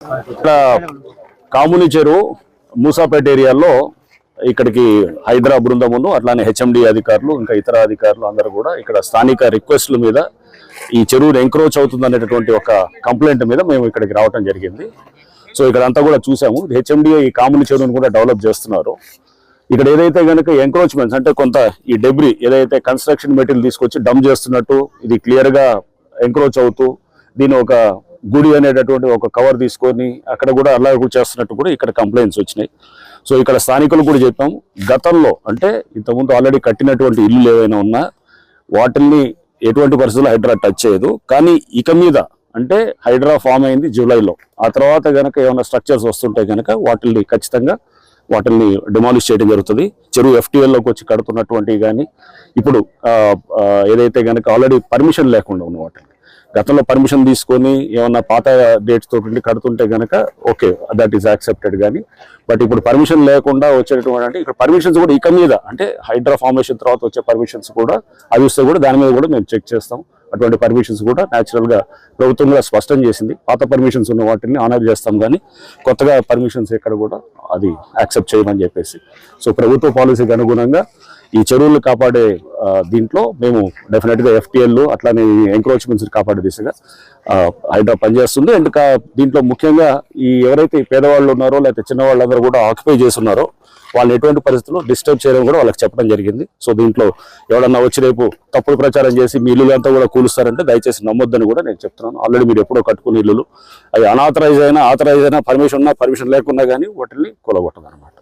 ఇక్కడ కాముని చెరువు మూసాపేట ఏరియాలో ఇక్కడికి హైదరా బృందమును అట్లానే హెచ్ఎండి అధికారులు ఇంకా ఇతర అధికారులు అందరూ కూడా ఇక్కడ స్థానిక రిక్వెస్ట్ల మీద ఈ చెరువును ఎంక్రోచ్ అవుతుంది అనేటటువంటి ఒక కంప్లైంట్ మీద మేము ఇక్కడికి రావడం జరిగింది. సో ఇక్కడ అంతా కూడా చూసాము. హెచ్ఎండి ఈ కాముని చెరువును కూడా డెవలప్ చేస్తున్నారు. ఇక్కడ ఏదైతే కనుక ఎంక్రోచ్మెంట్స్ అంటే కొంత ఈ డెబ్రీ ఏదైతే కన్స్ట్రక్షన్ మెటీరియల్ తీసుకొచ్చి డంప్ చేస్తున్నట్టు ఇది క్లియర్ గా ఎంక్రోచ్ అవుతూ దీని ఒక గుడి అనేటటువంటి ఒక కవర్ తీసుకొని అక్కడ కూడా అలా చేస్తున్నట్టు కూడా ఇక్కడ కంప్లైంట్స్ వచ్చినాయి. సో ఇక్కడ స్థానికులు కూడా చెప్పాము, గతంలో అంటే ఇంతకుముందు ఆల్రెడీ కట్టినటువంటి ఇల్లు ఏవైనా ఉన్నా వాటిల్ని ఎటువంటి పరిస్థితుల్లో హైడ్రా టచ్ చేయదు. కానీ ఇక మీద అంటే హైడ్రా ఫామ్ అయింది జూలైలో, ఆ తర్వాత కనుక ఏమైనా స్ట్రక్చర్స్ వస్తుంటే కనుక వాటిల్ని ఖచ్చితంగా వాటిని డిమాలిష్ చేయడం జరుగుతుంది. చెరువు ఎఫ్టీఎల్లోకి వచ్చి కడుతున్నటువంటి కానీ ఇప్పుడు ఏదైతే కనుక ఆల్రెడీ పర్మిషన్ లేకుండా ఉన్న వాటిని గతంలో పర్మిషన్ తీసుకొని ఏమన్నా పాత డేట్స్ తోటి కడుతుంటే కనుక ఓకే, దట్ ఈస్ యాక్సెప్టెడ్. కానీ బట్ ఇప్పుడు పర్మిషన్ లేకుండా వచ్చేటటువంటి అంటే ఇక్కడ పర్మిషన్స్ కూడా ఇక మీద అంటే హైడ్రా ఫార్మేషన్ తర్వాత వచ్చే పర్మిషన్స్ కూడా అవి వస్తే కూడా దాని మీద కూడా మేము చెక్ చేస్తాం. అటువంటి పర్మిషన్స్ కూడా న్యాచురల్గా ప్రభుత్వం కూడా స్పష్టం చేసింది. పాత పర్మిషన్స్ ఉన్న వాటిని ఆనర్ చేస్తాం, కానీ కొత్తగా పర్మిషన్స్ ఎక్కడ కూడా అది యాక్సెప్ట్ చేయమని చెప్పేసి. సో ప్రభుత్వ పాలసీకి అనుగుణంగా ఈ చెరువులు కాపాడే దీంట్లో మేము డెఫినెట్గా ఎఫ్టీఎల్ అట్లానే ఎంక్రోచ్మెంట్స్ కాపాడే దిశగా హైడ్రా పనిచేస్తుంది. అండ్ దీంట్లో ముఖ్యంగా ఈ ఎవరైతే పేదవాళ్ళు ఉన్నారో లేకపోతే చిన్నవాళ్ళందరూ కూడా ఆక్యుపై చేస్తున్నారో వాళ్ళని ఎటువంటి పరిస్థితుల్లో డిస్టర్బ్ చేయడం కూడా వాళ్ళకి చెప్పడం జరిగింది. సో దీంట్లో ఎవరన్నా వచ్చి రేపు తప్పుడు ప్రచారం చేసి మీ ఇల్లు అంతా కూడా కూలుస్తారంటే దయచేసి నమ్మొద్దని కూడా నేను చెప్తున్నాను. ఆల్రెడీ మీరు ఎప్పుడో కట్టుకున్న ఇల్లులు అవి అనాథరైజ్ అయినా ఆథరైజ్ అయినా పర్మిషన్ ఉన్నా పర్మిషన్ లేకున్నా కానీ వాటిని కూలగొట్టదు అనమాట.